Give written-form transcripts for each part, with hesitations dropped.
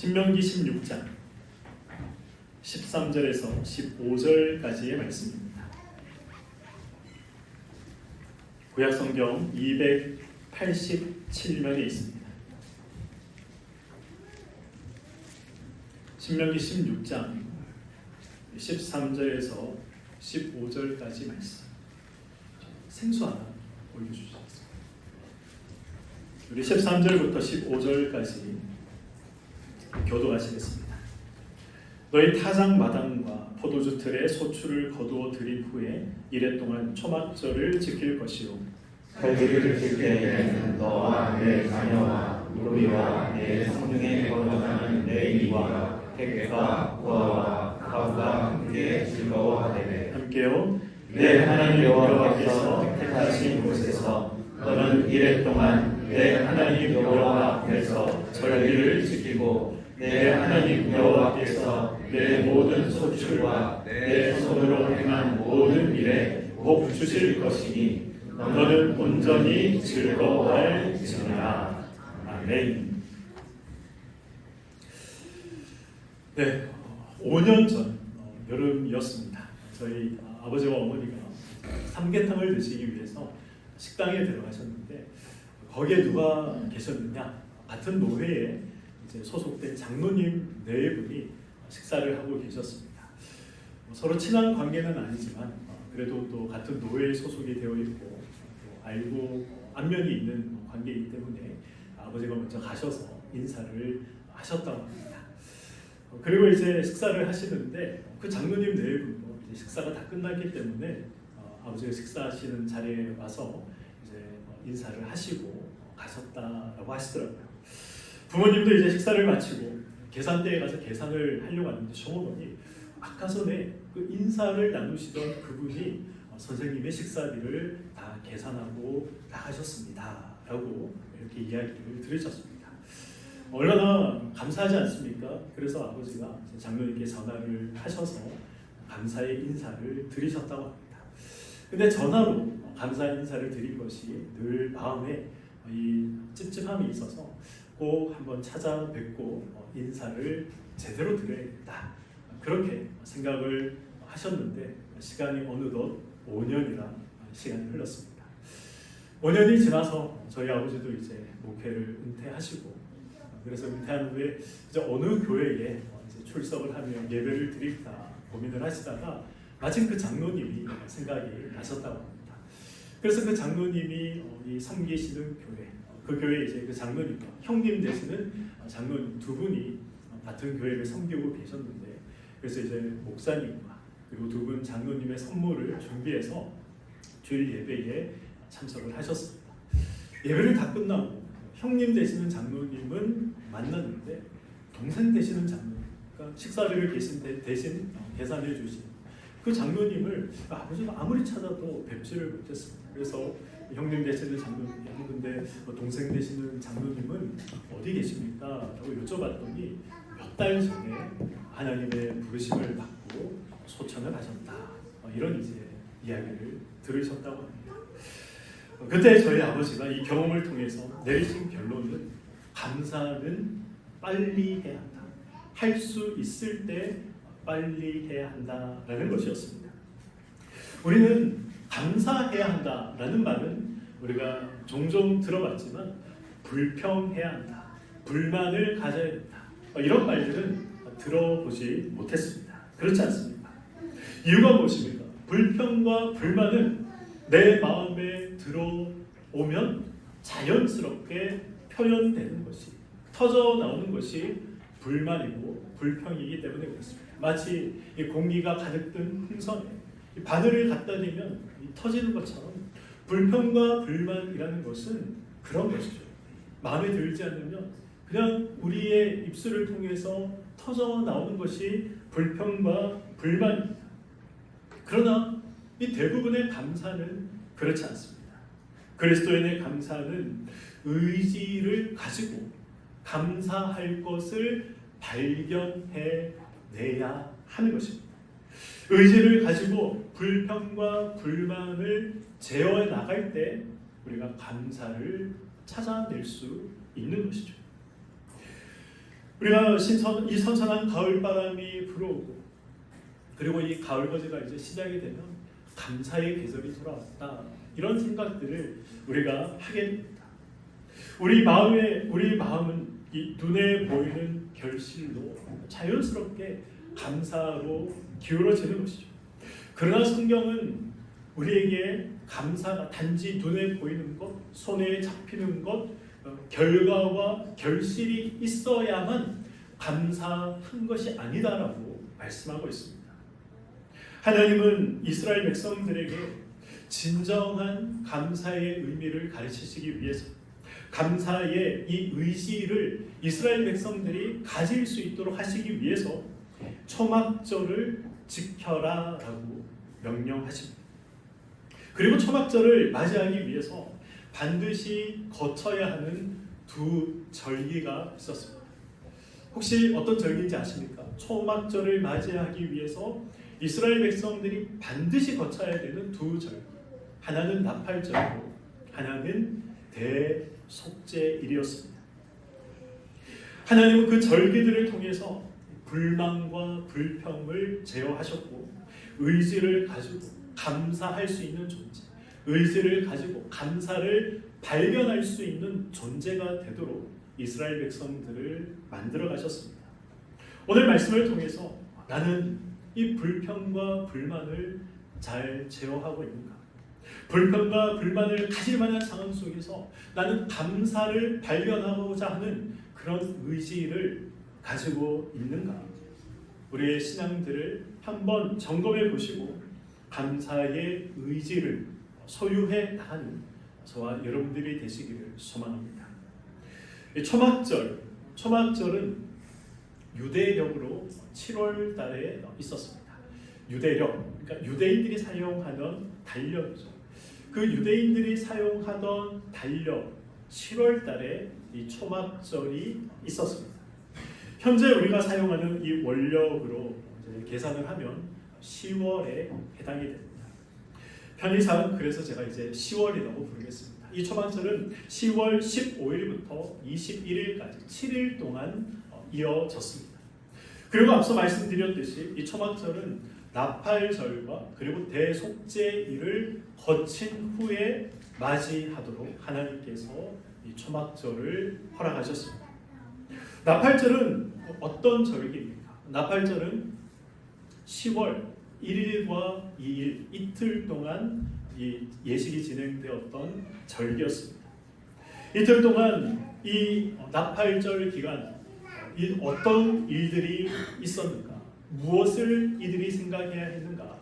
신명기 16장 13절에서 15절까지의 말씀입니다. 구약성경 287면에 있습니다. 신명기 16장 13절에서 15절까지 말씀. 생수 하나 올려주시겠습니다. 우리 13절부터 15절까지 교도하시겠습니다. 너희 타작 마당과 포도주 틀에 소출을 거두어 들인 후에 이래 동안 초막절을 지킬 것이요 절기를 지킬 때에는 너와 내 자녀와 무리와 내 성중에 거듭나는 내 이와 택과 부하와 가부가 함께 즐거워하되 함께요 내 하나님 여호와께서 택하신 곳에서 너는 이래 동안 내 하나님 여호와 앞에서 절기를 지키고 내 하나님 여호와께서 내 모든 소출과 내 손으로 행한 모든 일에 복 주실 것이니 너는 온전히 즐거워할지니라. 아멘. 네, 5년 전 여름이었습니다. 저희 아버지와 어머니가 삼계탕을 드시기 위해서 식당에 들어가셨는데 거기에 누가 계셨느냐? 같은 노회에 이제 소속된 장로님 네 분이 식사를 하고 계셨습니다. 서로 친한 관계는 아니지만 그래도 또 같은 노회에 소속이 되어 있고 또 알고 안면이 있는 관계이기 때문에 아버지가 먼저 가셔서 인사를 하셨다고 합니다. 그리고 이제 식사를 하시는데 그 장로님 네 분도 이제 식사가 다 끝났기 때문에 아버지가 식사하시는 자리에 와서 이제 인사를 하시고 가셨다라고 하시더라고요. 부모님도 이제 식사를 마치고 계산대에 가서 계산을 하려고 하는데 시어머니 아까 전에 그 인사를 나누시던 그분이 선생님의 식사비를 다 계산하고 나가셨습니다 라고 이렇게 이야기를 들으셨습니다. 얼마나 감사하지 않습니까? 그래서 아버지가 장로님께 전화를 하셔서 감사의 인사를 드리셨다고 합니다. 근데 전화로 감사 인사를 드린 것이 늘 마음에 이 찝찝함이 있어서 꼭 한번 찾아뵙고 인사를 제대로 드려야겠다 그렇게 생각을 하셨는데 시간이 어느덧 5년이라 시간이 흘렀습니다. 5년이 지나서 저희 아버지도 이제 목회를 은퇴하시고 그래서 은퇴한 후에 이제 어느 교회에 이제 출석을 하며 예배를 드릴까 고민을 하시다가 마침 그 장로님이 생각이 나셨다고 합니다. 그래서 그 장로님이 이 섬기시는 교회, 그 교회에 이제 그 장로님과 형님 되시는 장로님 두 분이 같은 교회를 섬기고 계셨는데 그래서 이제 목사님과 그리고 두 분 장로님의 선물을 준비해서 주일 예배에 참석을 하셨습니다. 예배를 다 끝나고 형님 되시는 장로님은 만났는데 동생 되시는 장로님, 그러니까 식사비를 대신 계산해 주신 그 장로님을 아버지가 아무리 찾아도 뵙지를 못했습니다. 그래서 형님 되시는 장로님, 근데 동생 되시는 장로님은 어디 계십니까? 라고 여쭤봤더니 몇 달 전에 하나님의 부르심을 받고 소천을 하셨다. 이런 이제 이야기를 들으셨다고 합니다. 그때 저희 아버지가 이 경험을 통해서 내리신 결론은 감사는 빨리 해야 한다. 할 수 있을 때 빨리 해야 한다라는 것이었습니다. 우리는 감사해야 한다라는 말은 우리가 종종 들어봤지만 불평해야 한다, 불만을 가져야 된다 이런 말들은 들어보지 못했습니다. 그렇지 않습니까? 이유가 무엇입니까? 불평과 불만은 내 마음에 들어오면 자연스럽게 표현되는 것이 터져 나오는 것이 불만이고 불평이기 때문에 그렇습니다. 마치 이 공기가 가득 든 풍선에 바늘을 갖다 대면 터지는 것처럼 불평과 불만이라는 것은 그런 것이죠. 마음에 들지 않으면 그냥 우리의 입술을 통해서 터져 나오는 것이 불평과 불만입니다. 그러나 이 대부분의 감사는 그렇지 않습니다. 그리스도인의 감사는 의지를 가지고 감사할 것을 발견해내야 하는 것입니다. 의지를 가지고 불평과 불만을 제어해 나갈 때 우리가 감사를 찾아낼 수 있는 것이죠. 우리가 이 선선한 가을 바람이 불어오고 그리고 이 가을 거제가 이제 시작이 되면 감사의 계절이 돌아왔다. 이런 생각들을 우리가 하게 됩니다. 우리 마음은 이 눈에 보이는 결실로 자연스럽게 감사로 기울어지는 것이죠. 그러나 성경은 우리에게 감사가 단지 눈에 보이는 것, 손에 잡히는 것, 결과와 결실이 있어야만 감사한 것이 아니다라고 말씀하고 있습니다. 하나님은 이스라엘 백성들에게 진정한 감사의 의미를 가르치시기 위해서 감사의 이 의지를 이스라엘 백성들이 가질 수 있도록 하시기 위해서 초막절을 지켜라라고 명령하십니다. 그리고 초막절을 맞이하기 위해서 반드시 거쳐야 하는 두 절기가 있었습니다. 혹시 어떤 절기인지 아십니까? 초막절을 맞이하기 위해서 이스라엘 백성들이 반드시 거쳐야 되는 두 절기. 하나는 나팔절이고 하나는 대속죄일이었습니다. 하나님은 그 절기들을 통해서 불만과 불평을 제어하셨고 의지를 가지고 감사할 수 있는 존재, 의지를 가지고 감사를 발견할 수 있는 존재가 되도록 이스라엘 백성들을 만들어 가셨습니다. 오늘 말씀을 통해서 나는 이 불평과 불만을 잘 제어하고 있는가? 불평과 불만을 가질 만한 상황 속에서 나는 감사를 발견하고자 하는 그런 의지를 가지고 있는가? 우리의 신앙들을 한번 점검해 보시고 감사의 의지를 소유해 나가는 저와 여러분들이 되시기를 소망합니다. 초막절은 유대력으로 7월 달에 있었습니다. 유대력, 그러니까 유대인들이 사용하던 달력이죠. 그 유대인들이 사용하던 달력 7월 달에 이 초막절이 있었습니다. 현재 우리가 사용하는 이 원력으로 계산을 하면 10월에 해당이 됩니다. 편의상 그래서 제가 이제 10월이라고 부르겠습니다. 이 초막절은 10월 15일부터 21일까지 7일 동안 이어졌습니다. 그리고 앞서 말씀드렸듯이 이 초막절은 나팔절과 그리고 대속죄일을 거친 후에 맞이하도록 하나님께서 이 초막절을 허락하셨습니다. 나팔절은 어떤 절기입니까? 나팔절은 10월 1일과 2일 이틀 동안 이 예식이 진행되었던 절기였습니다. 이틀 동안 이 나팔절 기간 이 어떤 일들이 있었는가? 무엇을 이들이 생각해야 했는가?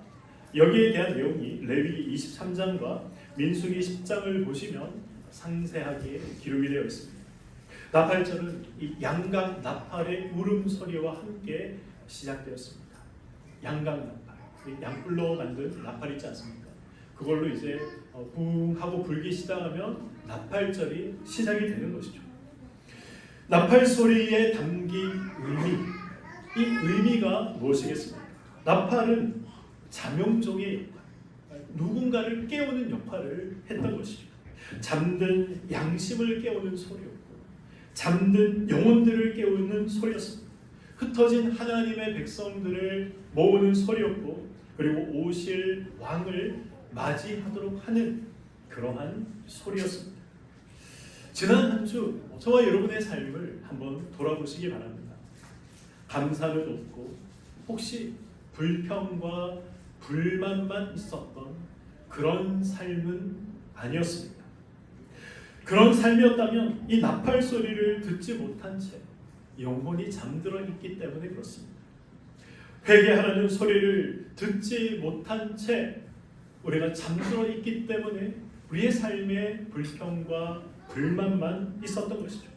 여기에 대한 내용이 레위기 23장과 민수기 10장을 보시면 상세하게 기록이 되어 있습니다. 나팔절은 이 양각 나팔의 울음소리와 함께 시작되었습니다. 양각 나팔, 양뿔로 만든 나팔 있지 않습니까? 그걸로 이제 붕 하고 불기 시작하면 나팔절이 시작이 되는 것이죠. 나팔 소리에 담긴 의미, 이 의미가 무엇이겠습니까? 나팔은 자명종의 역할, 누군가를 깨우는 역할을 했던 것이죠. 잠든 양심을 깨우는 소리였고 잠든 영혼들을 깨우는 소리였습니다. 흩어진 하나님의 백성들을 모으는 소리였고 그리고 오실 왕을 맞이하도록 하는 그러한 소리였습니다. 지난 한 주 저와 여러분의 삶을 한번 돌아보시기 바랍니다. 감사는 없고 혹시 불평과 불만만 있었던 그런 삶은 아니었습니다. 그런 삶이었다면 이 나팔 소리를 듣지 못한 채 영혼이 잠들어 있기 때문에 그렇습니다. 회개하라는 소리를 듣지 못한 채 우리가 잠들어 있기 때문에 우리의 삶에 불평과 불만만 있었던 것이죠.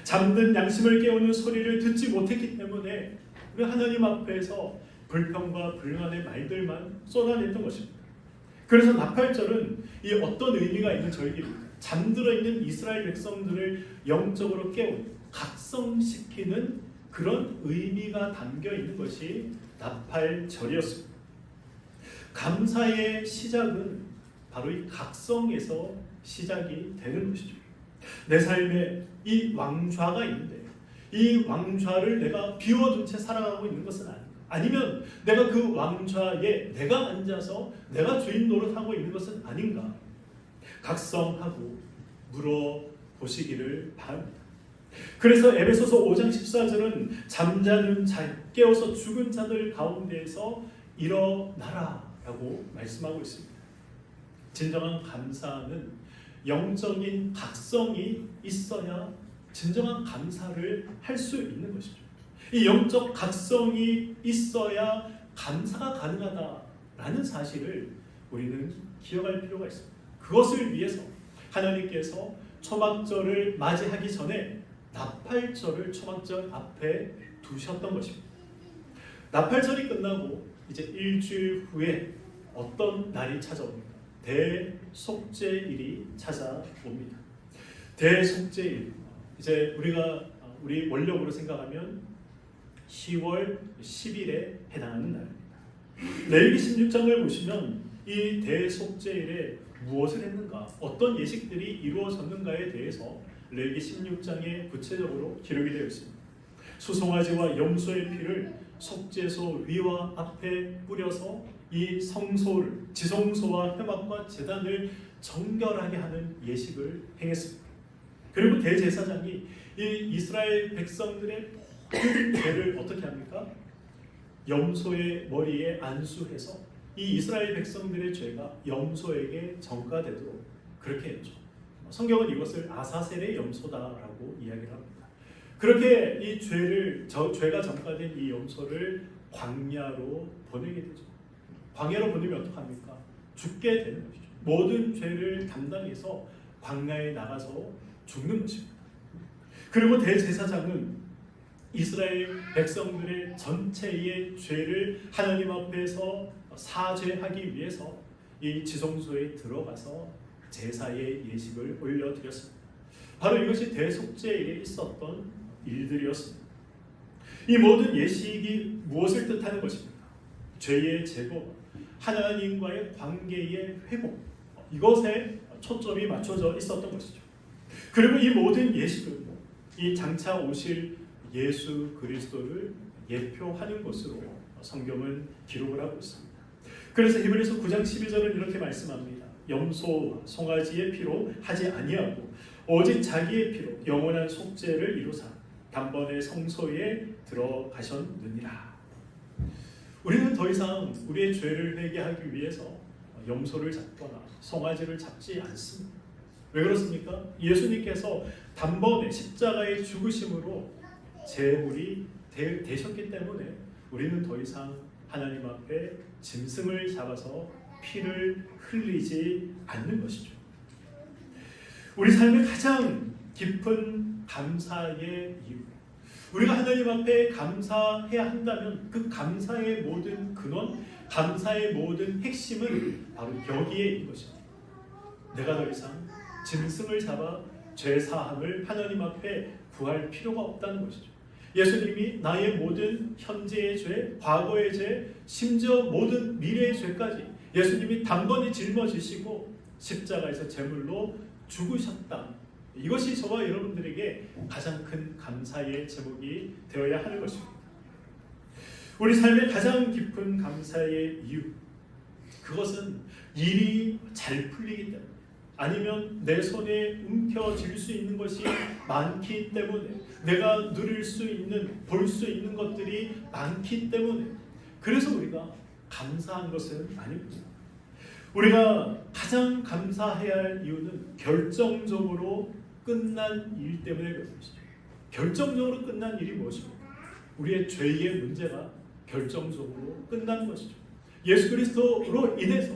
잠든 양심을 깨우는 소리를 듣지 못했기 때문에 우리 하나님 앞에서 불평과 불만의 말들만 쏟아냈던 것입니다. 그래서 나팔절은 이 어떤 의미가 있는 절기입니까? 잠들어 있는 이스라엘 백성들을 영적으로 깨우는, 각성시키는 그런 의미가 담겨 있는 것이 나팔절이었습니다. 감사의 시작은 바로 이 각성에서 시작이 되는 것이죠. 내 삶에 이 왕좌가 있는데 이 왕좌를 내가 비워둔 채 살아가고 있는 것은 아닌가? 아니면 내가 그 왕좌에 내가 앉아서 내가 주인 노릇하고 있는 것은 아닌가? 각성하고 물어보시기를 바랍니다. 그래서 에베소서 5장 14절은 잠자는 자, 깨어서 죽은 자들 가운데에서 일어나라 라고 말씀하고 있습니다. 진정한 감사는 영적인 각성이 있어야 진정한 감사를 할 수 있는 것이죠. 이 영적 각성이 있어야 감사가 가능하다라는 사실을 우리는 기억할 필요가 있습니다. 그것을 위해서 하나님께서 초막절을 맞이하기 전에 나팔절을 초막절 앞에 두셨던 것입니다. 나팔절이 끝나고 이제 일주일 후에 어떤 날이 찾아옵니까? 대속죄일이 찾아옵니다. 대속죄일, 이제 우리 원력으로 생각하면 10월 10일에 해당하는 날입니다. 레위기 16장을 보시면 이 대속죄일에 무엇을 했는가, 어떤 예식들이 이루어졌는가에 대해서 레위기 16장에 구체적으로 기록이 되어 있습니다. 수송아지와 염소의 피를 속죄소 위와 앞에 뿌려서 이 성소를, 지성소와 회막과 제단을 정결하게 하는 예식을 행했습니다. 그리고 대제사장이 이 이스라엘 백성들의 모든 죄를 어떻게 합니까? 염소의 머리에 안수해서 이 이스라엘 백성들의 죄가 염소에게 전가되도록 그렇게 했죠. 성경은 이것을 아사셀의 염소다라고 이야기를 합니다. 그렇게 이 죄가 전가된 이 염소를 광야로 보내게 되죠. 광야로 보내면 어떡합니까? 죽게 되는 것이죠. 모든 죄를 담당해서 광야에 나가서 죽는 것입니다. 그리고 대제사장은 이스라엘 백성들의 전체의 죄를 하나님 앞에서 사죄하기 위해서 이 지성소에 들어가서 제사의 예식을 올려드렸습니다. 바로 이것이 대속죄일에 있었던 일들이었습니다. 이 모든 예식이 무엇을 뜻하는 것입니까? 죄의 제거, 하나님과의 관계의 회복, 이것에 초점이 맞춰져 있었던 것이죠. 그리고 이 모든 예식은 이 장차 오실 예수 그리스도를 예표하는 것으로 성경은 기록을 하고 있습니다. 그래서 히브리서 9장 12절은 이렇게 말씀합니다. 염소와 송아지의 피로 하지 아니하고 오직 자기의 피로 영원한 속죄를 이루사 단번에 성소에 들어가셨느니라. 우리는 더 이상 우리의 죄를 회개하기 위해서 염소를 잡거나 송아지를 잡지 않습니다. 왜 그렇습니까? 예수님께서 단번에 십자가의 죽으심으로 제물이 되셨기 때문에 우리는 더 이상 하나님 앞에 짐승을 잡아서 피를 흘리지 않는 것이죠. 우리 삶의 가장 깊은 감사의 이유, 우리가 하나님 앞에 감사해야 한다면 그 감사의 모든 근원, 감사의 모든 핵심은 바로 여기에 있는 것입니다. 내가 더 이상 짐승을 잡아 죄사함을 하나님 앞에 구할 필요가 없다는 것이죠. 예수님이 나의 모든 현재의 죄, 과거의 죄, 심지어 모든 미래의 죄까지 예수님이 단번에 짊어지시고 십자가에서 제물로 죽으셨다. 이것이 저와 여러분들에게 가장 큰 감사의 제목이 되어야 하는 것입니다. 우리 삶의 가장 깊은 감사의 이유, 그것은 일이 잘 풀리기 때문에, 아니면 내 손에 움켜쥘 수 있는 것이 많기 때문에, 내가 누릴 수 있는, 볼 수 있는 것들이 많기 때문에, 그래서 우리가 감사한 것은 아닙니다. 우리가 가장 감사해야 할 이유는 결정적으로 끝난 일 때문에 그런 것이죠. 결정적으로 끝난 일이 무엇입니까? 우리의 죄의 문제가 결정적으로 끝난 것이죠. 예수 그리스도로 인해서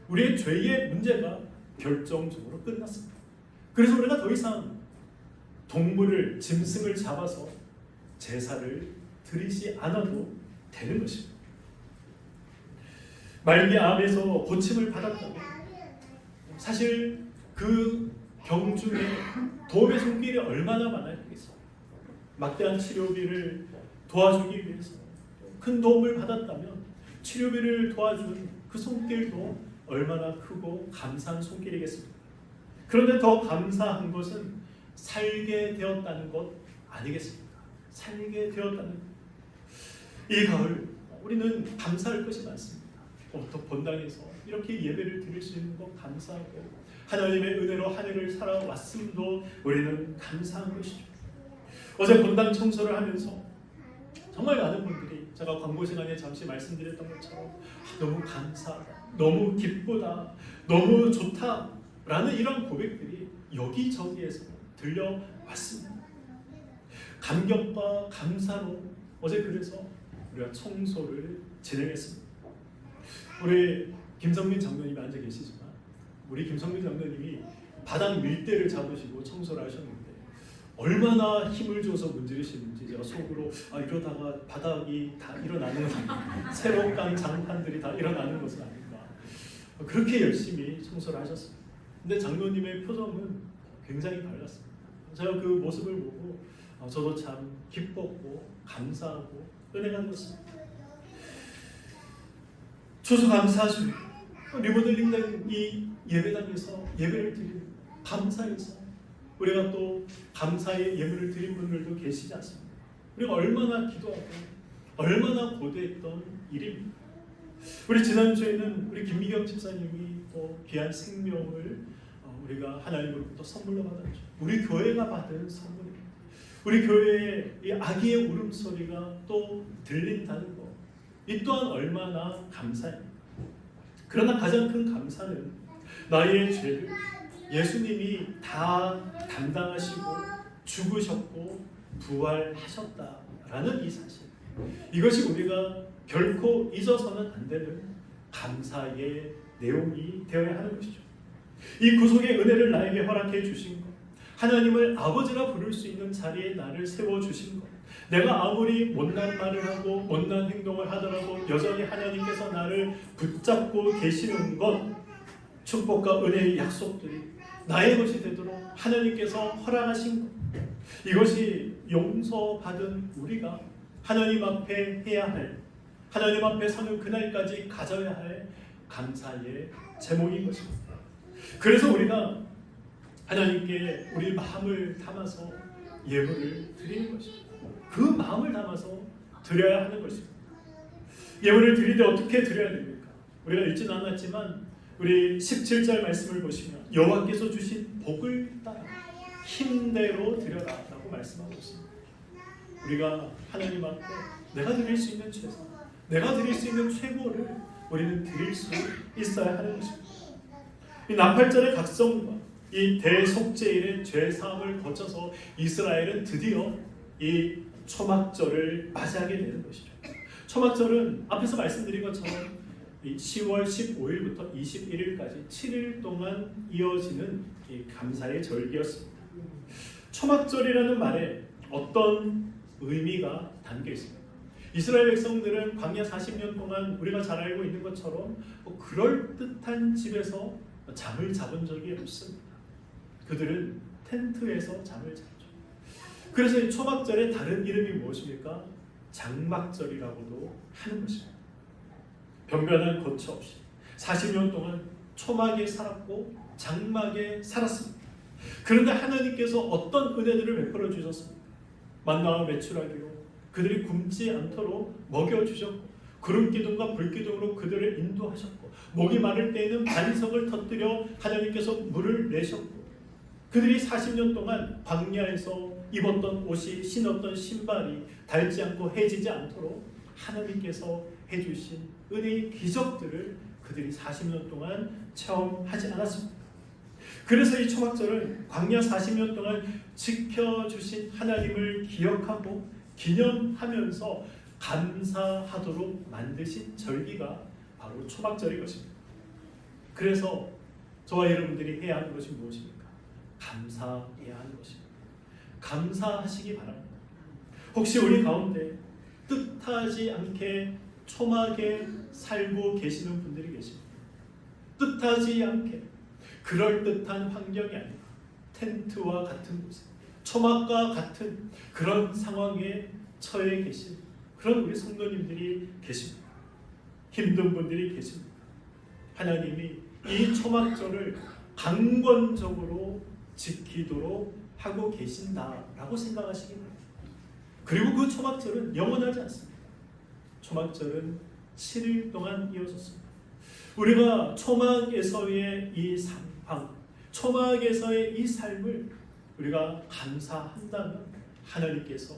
우리의 죄의 문제가 결정적으로 끝났습니다. 그래서 우리가 더 이상 동물을, 짐승을 잡아서 제사를 드리지 않아도 되는 것입니다. 말기암에서 고침을 받았다면 사실 그 경중에 도움의 손길이 얼마나 많아야 되겠어요. 막대한 치료비를 도와주기 위해서 큰 도움을 받았다면 치료비를 도와준 그 손길도 얼마나 크고 감사한 손길이겠습니까? 그런데 더 감사한 것은 살게 되었다는 것 아니겠습니까? 살게 되었다는 이 가을 우리는 감사할 것이 많습니다. 본당에서 이렇게 예배를 드릴 수 있는 것 감사하고 하나님의 은혜로 한 해를 살아왔음도 우리는 감사한 것이죠. 어제 본당 청소를 하면서 정말 많은 분들이 제가 광고 시간에 잠시 말씀드렸던 것처럼 너무 감사하다, 너무 기쁘다, 너무 좋다라는 이런 고백들이 여기저기에서 들려왔습니다. 감격과 감사로 어제 그래서 우리가 청소를 진행했습니다. 우리 김성민 장로님이 앉아 계시지만 우리 김성민 장로님이 바닥 밀대를 잡으시고 청소를 하셨는데 얼마나 힘을 줘서 문지르시는지 제가 속으로 이러다가 바닥이 다 일어나는 새로 깐 장판들이 다 일어나는 것은 아닌가, 그렇게 열심히 청소를 하셨습니다. 근데 장로님의 표정은 굉장히 밝았습니다. 제가 그 모습을 보고 저도 참 기뻤고 감사하고 은혜가 되었습니다. 추수감사주 리모델링된 이 예배당에서 예배를 드리는 감사해서 우리가 또 감사의 예물을 드린 분들도 계시지 않습니까? 우리가 얼마나 기도하고 얼마나 고대했던 일입니다. 우리 지난주에는 우리 김미경 집사님이 또 귀한 생명을 우리가 하나님으로부터 선물로 받았죠. 우리 교회가 받은 선물입니다. 우리 교회의 이 아기의 울음소리가 또 들린다는 것, 이 또한 얼마나 감사입니다. 그러나 가장 큰 감사는 나의 죄를 예수님이 다 담당하시고 죽으셨고 부활하셨다라는 이 사실, 이것이 우리가 결코 잊어서는 안 되는 감사의 내용이 되어야 하는 것이죠. 이 구속의 은혜를 나에게 허락해 주신 것, 하나님을 아버지라 부를 수 있는 자리에 나를 세워주신 것, 내가 아무리 못난 말을 하고 못난 행동을 하더라도 여전히 하나님께서 나를 붙잡고 계시는 것, 축복과 은혜의 약속들이 나의 것이 되도록 하나님께서 허락하신 것, 이것이 용서받은 우리가 하나님 앞에 해야 할, 하나님 앞에 서는 그날까지 가져야 할 감사의 제목인 것입니다. 그래서 우리가 하나님께 우리 마음을 담아서 예물을 드리는 것입니다. 그 마음을 담아서 드려야 하는 것입니다. 예물을 드릴 때 어떻게 드려야 됩니까? 우리가 읽지는 않았지만 우리 17절 말씀을 보시면 여호와께서 주신 복을 따라 힘대로 드려라 라고 말씀하고 있습니다. 우리가 하나님 앞에 내가 드릴 수 있는 최선, 내가 드릴 수 있는 최고를 우리는 드릴 수 있어야 하는 것입니다. 이 나팔절의 각성과 이 대속죄일의 죄사함을 거쳐서 이스라엘은 드디어 이 초막절을 맞이하게 되는 것이죠. 초막절은 앞에서 말씀드린 것처럼 10월 15일부터 21일까지 7일 동안 이어지는 이 감사의 절기였습니다. 초막절이라는 말에 어떤 의미가 담겨 있습니다. 이스라엘 백성들은 광야 40년 동안 우리가 잘 알고 있는 것처럼 그럴듯한 집에서 잠을 잡은 적이 없습니다. 그들은 텐트에서 잠을 잤죠. 그래서 이 초막절의 다른 이름이 무엇입니까? 장막절이라고도 하는 것입니다. 변변한 거처 없이 40년 동안 초막에 살았고 장막에 살았습니다. 그런데 하나님께서 어떤 은혜들을 베풀어 주셨습니까? 만나와 메추라기로 그들이 굶지 않도록 먹여주셨고, 구름기둥과 불기둥으로 그들을 인도하셨고, 목이 마를 때에는 반석을 터뜨려 하나님께서 물을 내셨고, 그들이 40년 동안 광야에서 입었던 옷이, 신었던 신발이 닳지 않고 해지지 않도록 하나님께서 해주신 은혜의 기적들을 그들이 40년 동안 체험하지 않았습니다. 그래서 이 초막절은 광야 40년 동안 지켜주신 하나님을 기억하고 기념하면서 감사하도록 만드신 절기가 바로 초막절인 것입니다. 그래서 저와 여러분들이 해야 하는 것이 무엇입니까? 감사해야 하는 것입니다. 감사하시기 바랍니다. 혹시 우리 가운데 뜻하지 않게 초막에 살고 계시는 분들이 계십니다. 뜻하지 않게 그럴듯한 환경이 아니라 텐트와 같은 곳에 초막과 같은 그런 상황에 처해 계신 그런 우리 성도님들이 계십니다. 힘든 분들이 계십니다. 하나님이 이 초막절을 강권적으로 지키도록 하고 계신다라고 생각하시기 바랍니다. 그리고 그 초막절은 영원하지 않습니다. 초막절은 7일 동안 이어졌습니다. 우리가 초막에서의 이 상황, 초막에서의 이 삶을 우리가 감사한다면 하나님께서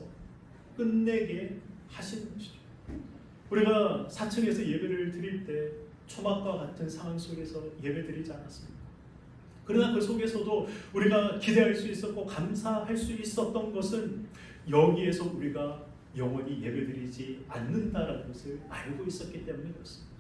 끝내게 하시는 것이죠. 우리가 4층에서 예배를 드릴 때 초막과 같은 상황 속에서 예배드리지 않았습니까? 그러나 그 속에서도 우리가 기대할 수 있었고 감사할 수 있었던 것은 여기에서 우리가 영원히 예배드리지 않는다라는 것을 알고 있었기 때문에 그렇습니다.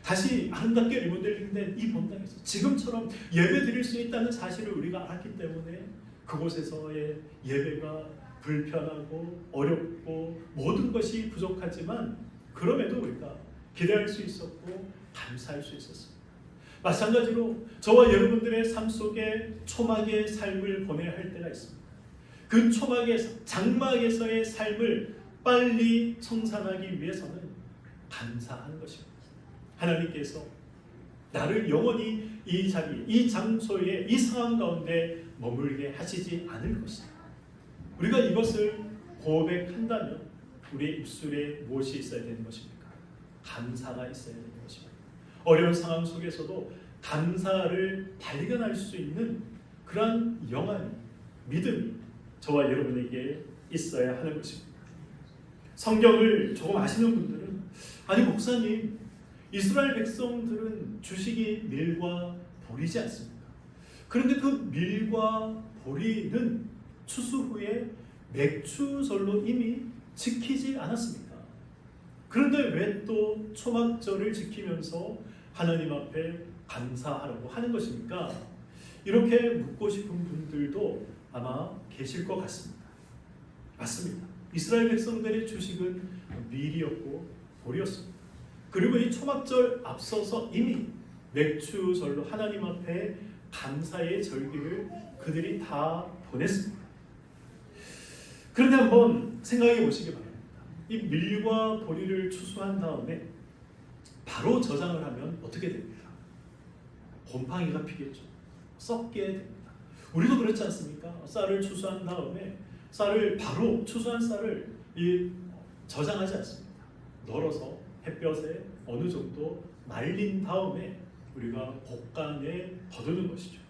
다시 아름답게 리모델링된 이 본당에서 지금처럼 예배드릴 수 있다는 사실을 우리가 알았기 때문에 그곳에서의 예배가 불편하고 어렵고 모든 것이 부족하지만 그럼에도 우리가 기대할 수 있었고 감사할 수 있었습니다. 마찬가지로 저와 여러분들의 삶 속에 초막의 삶을 보내야 할 때가 있습니다. 그 초막에서 장막에서의 삶을 빨리 청산하기 위해서는 감사하는 것입니다. 하나님께서 나를 영원히 이 자리, 이 장소에, 이 상황 가운데 머물게 하시지 않을 것입니다. 우리가 이것을 고백한다면 우리의 입술에 무엇이 있어야 되는 것입니까? 감사가 있어야 되는 것입니다. 어려운 상황 속에서도 감사를 발견할 수 있는 그런 영안이, 믿음이 저와 여러분에게 있어야 하는 것입니다. 성경을 조금 아시는 분들은 아니 목사님, 이스라엘 백성들은 주식이 밀과 보리지 않습니까? 그런데 그 밀과 보리는 추수 후에 맥추절로 이미 지키지 않았습니까? 그런데 왜 또 초막절을 지키면서 하나님 앞에 감사하라고 하는 것입니까? 이렇게 묻고 싶은 분들도 아마 계실 것 같습니다. 맞습니다. 이스라엘 백성들의 주식은 밀이었고 보리였습니다. 그리고 이 초막절 앞서서 이미 맥추절로 하나님 앞에 감사의 절기를 그들이 다 보냈습니다. 그런데 한번 생각해 보시기 바랍니다. 이 밀과 보리를 추수한 다음에 바로 저장을 하면 어떻게 됩니까? 곰팡이가 피겠죠. 썩게 됩니다. 우리도 그렇지 않습니까? 쌀을 추수한 다음에 바로 추수한 쌀을 저장하지 않습니다. 널어서 햇볕에 어느 정도 말린 다음에 우리가 곡간에 거두는 것이죠.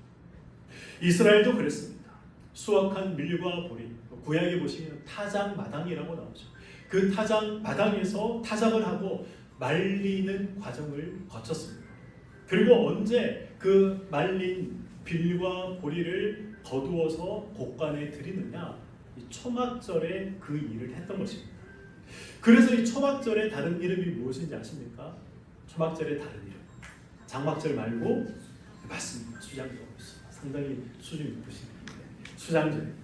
이스라엘도 그랬습니다. 수확한 밀과 보리, 구약에 보시면 타작마당이라고 나오죠. 그 타작마당에서 타작을 하고 말리는 과정을 거쳤습니다. 그리고 언제 그 말린 빌과 보리를 거두어서 곡간에 드리느냐? 이 초막절에 그 일을 했던 것입니다. 그래서 이 초막절의 다른 이름이 무엇인지 아십니까? 초막절의 다른 이름, 장막절 말고 맞습니다. 수장절. 상당히 수준이 높으시는데 수장절입니다.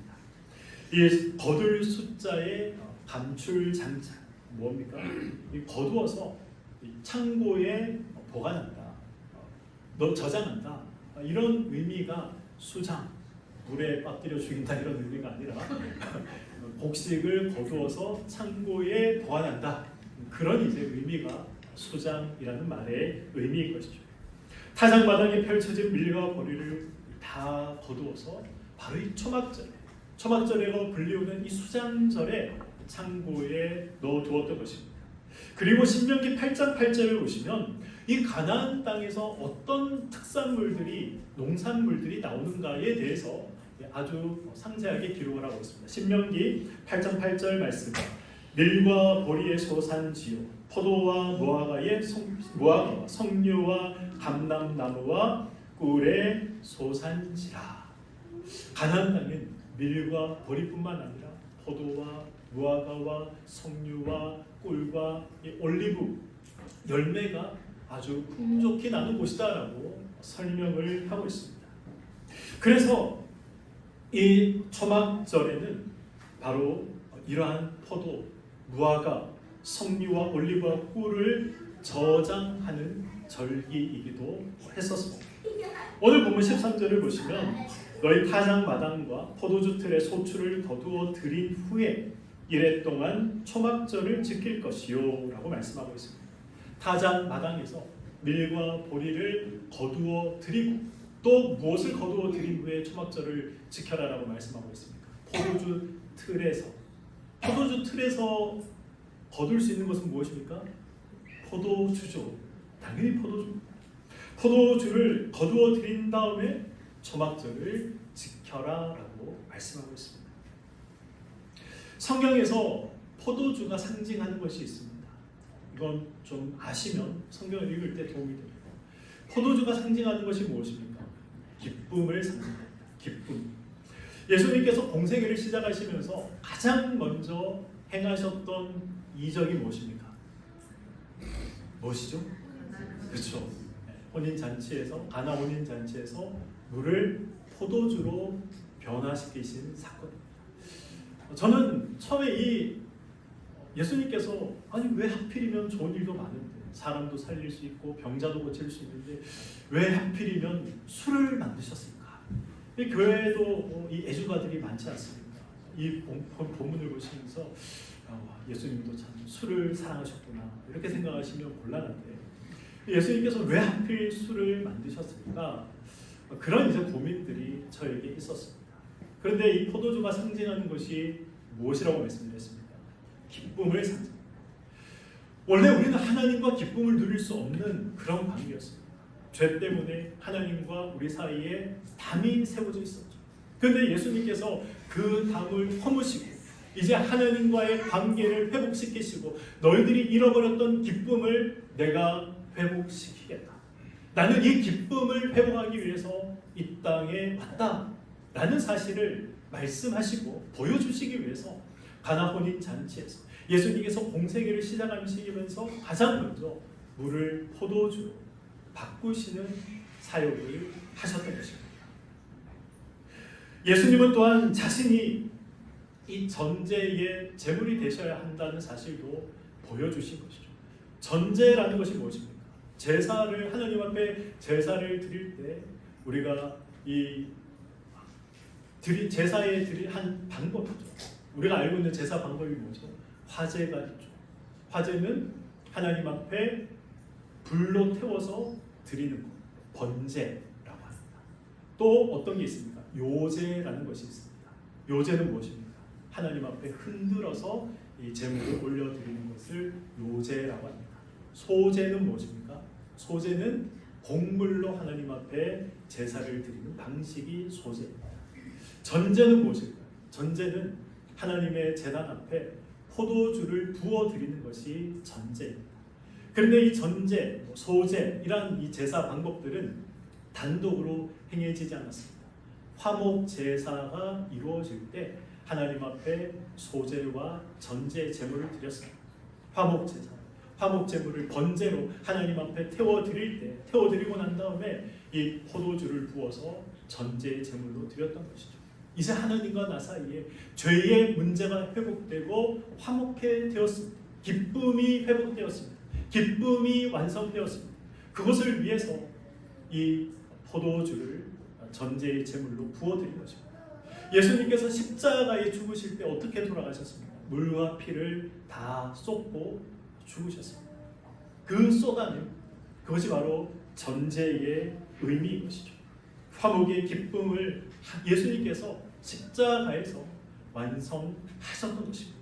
이 거둘 숫자의 감출 장자 뭡니까? 이 거두어서 이 창고에 보관한다, 저장한다, 이런 의미가 수장, 물에 빠뜨려 죽인다 이런 의미가 아니라 곡식을 거두어서 창고에 보관한다, 그런 이제 의미가 수장이라는 말의 의미인 것이죠. 타작마당에 펼쳐진 밀과 보리를 다 거두어서 바로 이 초막절에가 불리우는 이 수장절에 창고에 넣어두었던 것입니다. 그리고 신명기 8장 8절을 보시면 이 가나안 땅에서 어떤 특산물들이, 농산물들이 나오는가에 대해서 아주 상세하게 기록을 하고 있습니다. 신명기 8장 8절 말씀, 밀과 보리의 소산지요, 포도와 무화과의 석류와 감람나무와 꿀의 소산지라. 가나안 땅은 밀과 보리뿐만 아니라 포도와 무화과와 석류와 꿀과 이 올리브 열매가 아주 풍족히 나는 곳이다라고 설명을 하고 있습니다. 그래서 이 초막절에는 바로 이러한 포도, 무화과, 석류와 올리브와 꿀을 저장하는 절기이기도 했었습니다. 오늘 본문 13절을 보시면 너희 타작마당과 포도주 틀의 소출을 거두어 들인 후에 이래 동안 초막절을 지킬 것이요 라고 말씀하고 있습니다. 타작마당에서 밀과 보리를 거두어 드리고 또 무엇을 거두어 드린 후에 초막절을 지켜라라고 말씀하고 있습니까? 포도주 틀에서 포도주 틀에서 거둘 수 있는 것은 무엇입니까? 포도주죠. 당연히 포도주. 포도주를 거두어 드린 다음에 초막절을 지켜라라고 말씀하고 있습니다. 성경에서 포도주가 상징하는 것이 있습니다. 이건 좀 아시면 성경을 읽을 때 도움이 됩니다. 포도주가 상징하는 것이 무엇입니까? 기쁨을 상징합니다. 기쁨. 예수님께서 공생애를 시작하시면서 가장 먼저 행하셨던 이적이 무엇입니까? 무엇이죠? 그렇죠. 혼인잔치에서 가나 혼인잔치에서 물을 포도주로 변화시키신 사건입니다. 저는 처음에 이 예수님께서 아니 왜 하필이면 좋은 일도 많은데 사람도 살릴 수 있고 병자도 고칠 수 있는데 왜 하필이면 술을 만드셨을까? 이 교회에도 이 애주가들이 많지 않습니까? 이 본문을 보시면서 예수님도 참 술을 사랑하셨구나 이렇게 생각하시면 곤란한데 예수님께서 왜 하필 술을 만드셨을까? 그런 이제 고민들이 저에게 있었습니다. 그런데 이 포도주가 상징하는 것이 무엇이라고 말씀드렸습니까? 기쁨을 상징합니다. 원래 우리는 하나님과 기쁨을 누릴 수 없는 그런 관계였습니다. 죄 때문에 하나님과 우리 사이에 담이 세워져 있었죠. 그런데 예수님께서 그 담을 허무시고 이제 하나님과의 관계를 회복시키시고 너희들이 잃어버렸던 기쁨을 내가 회복시키겠다. 나는 이 기쁨을 회복하기 위해서 이 땅에 왔다. 라는 사실을 말씀하시고 보여주시기 위해서 가나 혼인 잔치에서 예수님께서 공생애를 시작하시면서 가장 먼저 물을 포도주로 바꾸시는 사역을 하셨던 것입니다. 예수님은 또한 자신이 이 전제의 제물이 되셔야 한다는 사실도 보여주신 것이죠. 전제라는 것이 무엇입니까? 제사를 하나님 앞에 제사를 드릴 때 우리가 이 제사에 드릴 한 방법이죠. 우리가 알고 있는 제사 방법이 뭐죠? 화제가 있죠. 화제는 하나님 앞에 불로 태워서 드리는 것, 번제라고 합니다. 또 어떤 게 있습니까? 요제라는 것이 있습니다. 요제는 무엇입니까? 하나님 앞에 흔들어서 이 제물을 올려드리는 것을 요제라고 합니다. 소제는 무엇입니까? 소제는 곡물로 하나님 앞에 제사를 드리는 방식이 소제입니다. 전제는 무엇일까요? 전제는 하나님의 제단 앞에 포도주를 부어 드리는 것이 전제입니다. 그런데 이 전제, 소제 이런 이 제사 방법들은 단독으로 행해지지 않았습니다. 화목 제사가 이루어질 때 하나님 앞에 소제와 전제 제물을 드렸습니다. 화목 제사, 화목 제물을 번제로 하나님 앞에 태워드리고 난 다음에 이 포도주를 부어서 전제 제물로 드렸던 것이죠. 이제 하나님과 나 사이에 죄의 문제가 회복되고 화목해 되었습니다. 기쁨이 회복되었습니다. 기쁨이 완성되었습니다. 그것을 위해서 이 포도주를 전제의 제물로 부어드린 것입니다. 예수님께서 십자가에 죽으실 때 어떻게 돌아가셨습니까? 물과 피를 다 쏟고 죽으셨습니다. 그 쏟아냄, 그것이 바로 전제의 의미인 것이죠. 화목의 기쁨을 예수님께서 십자가에서 완성하셨던 것입니다.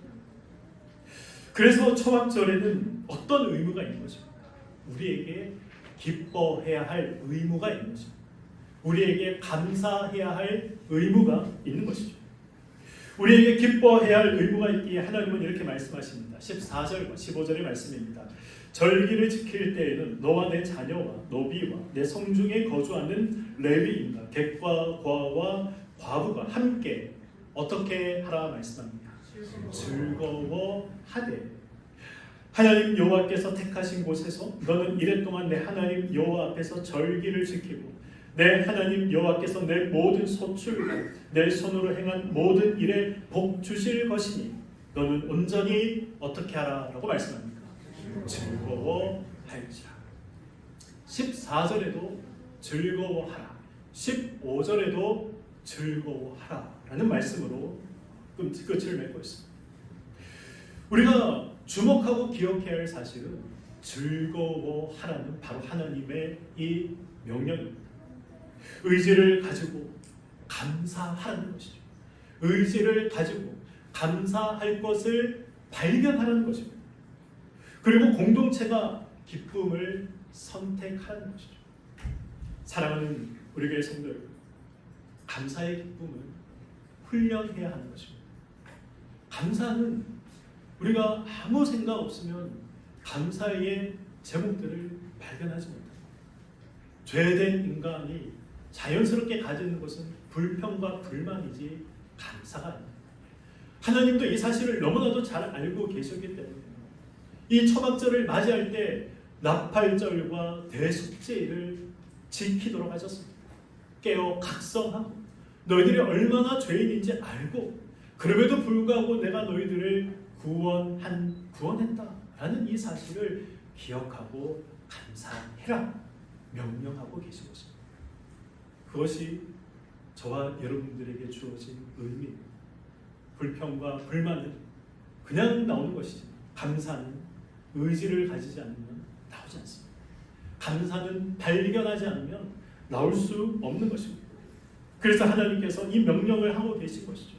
그래서 초막절에는 어떤 의무가 있는 것입니까? 우리에게 기뻐해야 할 의무가 있는 것입니다. 우리에게 감사해야 할 의무가 있는 것이죠. 우리에게 기뻐해야 할 의무가 있기에 하나님은 이렇게 말씀하십니다. 14절과 15절의 말씀입니다. 절기를 지킬 때에는 너와 내 자녀와 노비와 내 성중에 거주하는 레위인과 객과 과와 과부가 함께 어떻게 하라 말씀합니다. 즐거워하되 하나님 여호와께서 택하신 곳에서 너는 이래 동안 내 하나님 여호와 앞에서 절기를 지키고 내 하나님 여호와께서 내 모든 소출과 내 손으로 행한 모든 일에 복 주실 것이니 너는 온전히 어떻게 하라라고 말씀합니까? 즐거워할지라. 14절에도 즐거워하라, 15절에도 즐거워하라라는 말씀으로 끝을 맺고 있습니다. 우리가 주목하고 기억해야 할 사실은 즐거워하라는 바로 하나님의 이 명령입니다. 의지를 가지고 감사하라는 것이죠. 의지를 가지고 감사할 것을 발견하라는 것입니다. 그리고 공동체가 기쁨을 선택하는 것이죠. 사랑하는 우리 교회 성도 여러분, 감사의 기쁨을 훈련해야 하는 것입니다. 감사는 우리가 아무 생각 없으면 감사의 제목들을 발견하지 못합니다. 죄된 인간이 자연스럽게 가지는 것은 불평과 불만이지 감사가 아닙니다. 하나님도 이 사실을 너무나도 잘 알고 계셨기 때문에 이 초막절을 맞이할 때 나팔절과 대속죄를 지키도록 하셨습니다. 깨어 각성하고 너희들이 얼마나 죄인인지 알고 그럼에도 불구하고 내가 너희들을 구원했다라는 이 사실을 기억하고 감사해라 명령하고 계신 것입니다. 그것이 저와 여러분들에게 주어진 의미입니다. 불평과 불만은 그냥 나오는 것이지 감사는 의지를 가지지 않으면 나오지 않습니다. 감사는 발견하지 않으면 나올 수 없는 것입니다. 그래서 하나님께서 이 명령을 하고 계신 것이죠.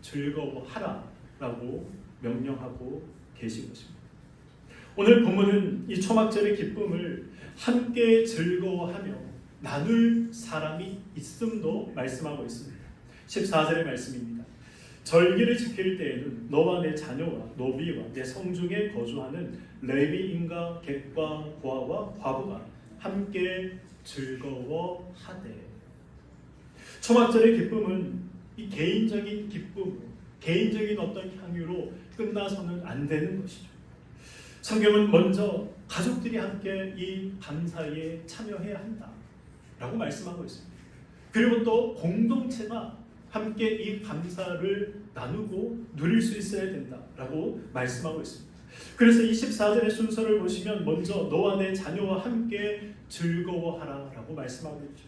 즐거워하라 라고 명령하고 계신 것입니다. 오늘 본문은 이 초막절의 기쁨을 함께 즐거워하며 나눌 사람이 있음도 말씀하고 있습니다. 14절의 말씀입니다. 절기를 지킬 때에는 너와 내 자녀와 노비와 내 성중에 거주하는 레위인과 객과 고아와 과부가 함께 즐거워하되. 초막절의 기쁨은 이 개인적인 기쁨, 개인적인 어떤 향유로 끝나서는 안 되는 것이죠. 성경은 먼저 가족들이 함께 이 감사에 참여해야 한다라고 말씀하고 있습니다. 그리고 또 공동체가 함께 이 감사를 나누고 누릴 수 있어야 된다라고 말씀하고 있습니다. 그래서 24절의 순서를 보시면 먼저 너와 내 자녀와 함께 즐거워하라라고 말씀하고 있죠.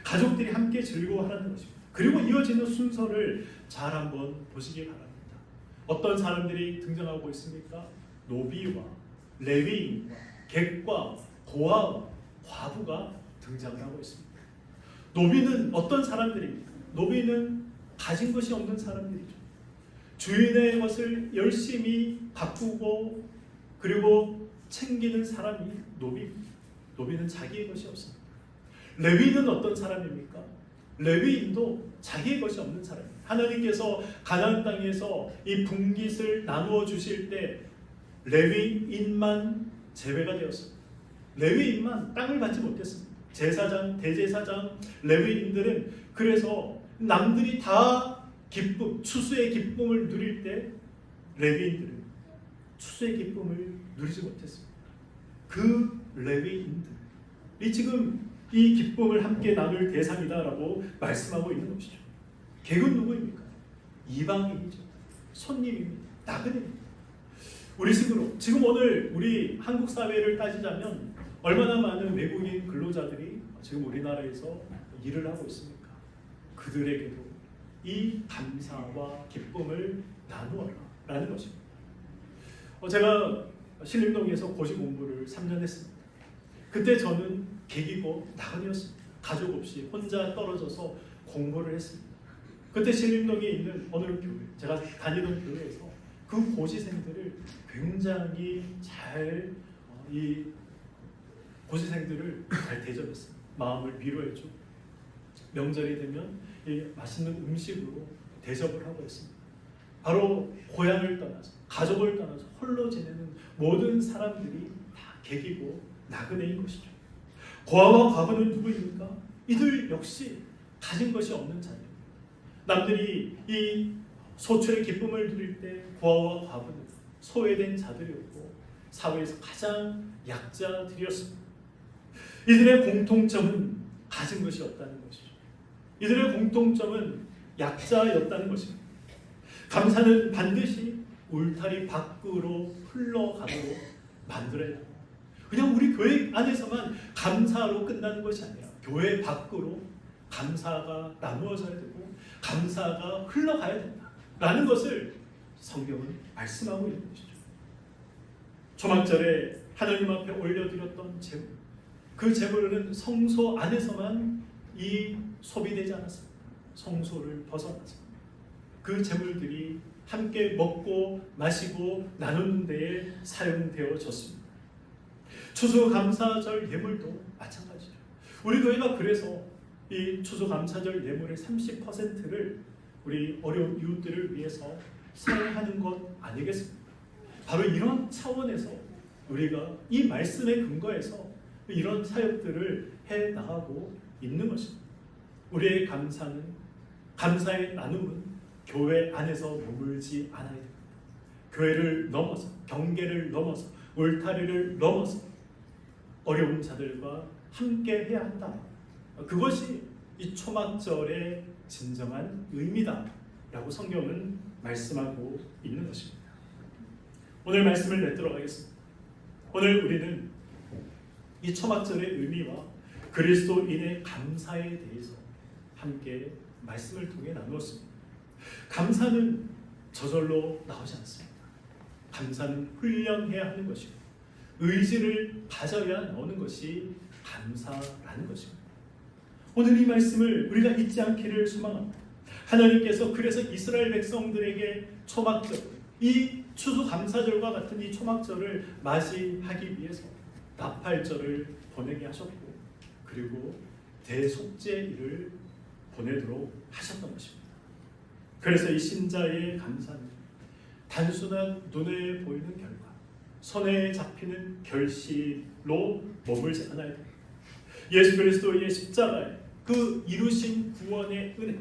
가족들이 함께 즐거워하라는 것입니다. 그리고 이어지는 순서를 잘 한번 보시기 바랍니다. 어떤 사람들이 등장하고 있습니까? 노비와 레위인과 객과 고아와 과부가 등장을 하고 있습니다. 노비는 어떤 사람들입니까? 노비는 가진 것이 없는 사람들이죠. 주인의 것을 열심히 가꾸고 그리고 챙기는 사람이 노비입니다. 노비는 자기의 것이 없습니다. 레위인은 어떤 사람입니까? 레위인도 자기의 것이 없는 사람입니다. 하나님께서 가나안 땅에서 이 분깃을 나누어 주실 때 레위인만 제외가 되었습니다. 레위인만 땅을 받지 못했습니다. 제사장, 대제사장, 레위인들은 그래서 남들이 다 기쁨, 추수의 기쁨을 누릴 때 레위인들은 추수의 기쁨을 누리지 못했습니다. 그 레위인들이 지금 이 기쁨을 함께 나눌 대상이다라고 말씀하고 있는 것이죠. 객은 누구입니까? 이방인이죠. 손님입니다. 나그네입니다. 우리 식으로 지금 오늘 우리 한국 사회를 따지자면 얼마나 많은 외국인 근로자들이 지금 우리나라에서 일을 하고 있습니까? 그들에게도 이 감사와 기쁨을 나누어라라는 것입니다. 제가 신림동에서 고시 공부를 3년 했습니다. 그때 저는 객이고 나그네였습니다. 가족 없이 혼자 떨어져서 공부를 했습니다. 그때 신림동에 있는 어느 교회, 제가 다니던 교회에서 그 고시생들을 굉장히 잘 이 고시생들을 잘 대접했습니다. 마음을 위로해주고 명절이 되면 이 맛있는 음식으로 대접을 하고 있습니다. 바로 고향을 떠나서 가족을 떠나서 홀로 지내는 모든 사람들이 다 객이고 나그네인 것이죠. 고아와 과부는 누구입니까? 이들 역시 가진 것이 없는 자녀입니다. 남들이 이 소출의 기쁨을 누릴 때 고아와 과부는 소외된 자들이었고 사회에서 가장 약자들이었습니다. 이들의 공통점은 가진 것이 없다는 것이죠. 이들의 공통점은 약자였다는 것입니다. 감사는 반드시 울타리 밖으로 흘러가도록 만들어야 합니다. 그냥 우리 교회 안에서만 감사로 끝나는 것이 아니라 교회 밖으로 감사가 나누어져야 되고 감사가 흘러가야 된다라는 것을 성경은 말씀하고 있는 것이죠. 초막절에 하나님 앞에 올려드렸던 제물, 그 제물은 성소 안에서만 이 소비되지 않았습니다. 성소를 벗어나서 그 제물들이 함께 먹고 마시고 나누는 데에 사용되어졌습니다. 추수감사절 예물도 마찬가지죠. 우리 교회가 그래서 이 추수감사절 예물의 30%를 우리 어려운 이웃들을 위해서 사용하는 것 아니겠습니까? 바로 이런 차원에서 우리가 이 말씀에 근거해서 이런 사역들을 해 나가고 있는 것입니다. 우리의 감사의 나눔은 교회 안에서 머물지 않아야 됩니다. 교회를 넘어서, 경계를 넘어서, 울타리를 넘어서 어려운 자들과 함께 해야 한다. 그것이 이 초막절의 진정한 의미다 라고 성경은 말씀하고 있는 것입니다. 오늘 말씀을 맺도록 하겠습니다. 오늘 우리는 이 초막절의 의미와 그리스도인의 감사에 대해서 함께 말씀을 통해 나누었습니다. 감사는 저절로 나오지 않습니다. 감사는 훈련해야 하는 것이고 의지를 가져야 나오는 것이 감사라는 것입니다. 오늘 이 말씀을 우리가 잊지 않기를 소망합니다. 하나님께서 그래서 이스라엘 백성들에게 초막절, 이 추수감사절과 같은 이 초막절을 맞이하기 위해서 나팔절을 보내게 하셨고 그리고 대속죄일을 보내도록 하셨던 것입니다. 그래서 이 신자의 감사는 단순한 눈에 보이는 결과, 손에 잡히는 결실로 머물지 않아야 됩니다. 예수 그리스도의 십자가에 그 이루신 구원의 은혜,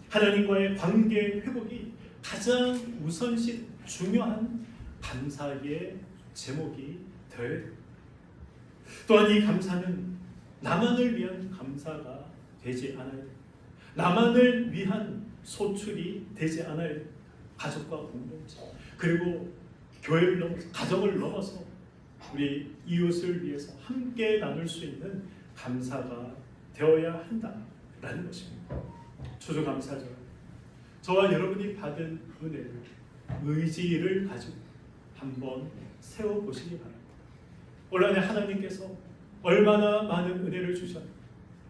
하나님과의 관계 회복이 가장 우선시 중요한 감사의 제목이 되어야 됩니다. 또한 이 감사는 나만을 위한 감사가 되지 않아야 됩니다. 나만을 위한 소출이 되지 않아야 됩니다. 가족과 공동체 그리고 교회를 넘어서 가정을 넘어서 우리 이웃을 위해서 함께 나눌 수 있는 감사가 되어야 한다라는 것입니다. 추수감사절, 저와 여러분이 받은 은혜를 의지를 가지고 한번 세워보시기 바랍니다. 올 한해 하나님께서 얼마나 많은 은혜를 주셨는가,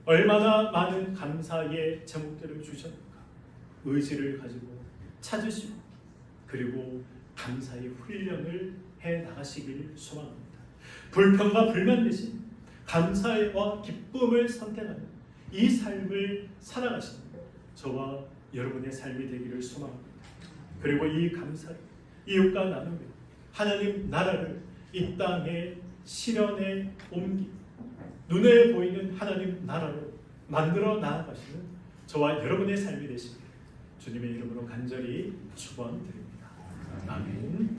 얼마나 많은 감사의 제목들을 주셨는가 의지를 가지고 찾으시고 그리고 감사의 훈련을 해 나가시길 소망합니다. 불평과 불만 대신 감사와 기쁨을 선택하는 이 삶을 살아가시는 저와 여러분의 삶이 되기를 소망합니다. 그리고 이 감사를 이웃과 나누며 하나님 나라를 이 땅에 실현해 옮기 눈에 보이는 하나님 나라로 만들어 나아가시는 저와 여러분의 삶이 되시길 주님의 이름으로 간절히 축원드립니다. 아멘.